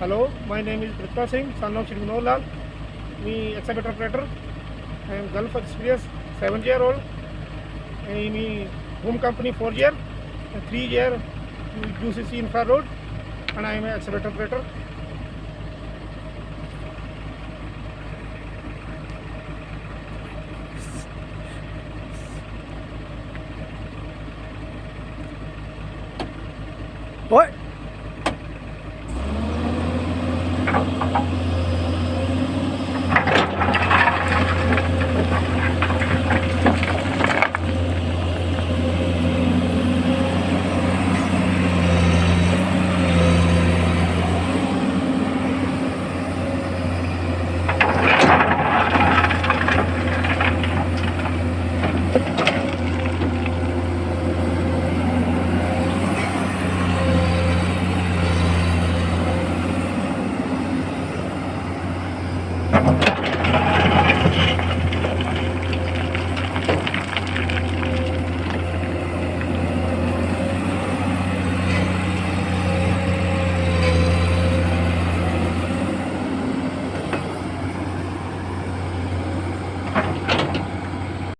Hello, my name is Pritpal Singh, son of Singh Lal. Me excavator operator. I am Gulf experience 7-year-old. I am home company 4 year, 3 year UCC infrared, and I am an excavator operator. Oi!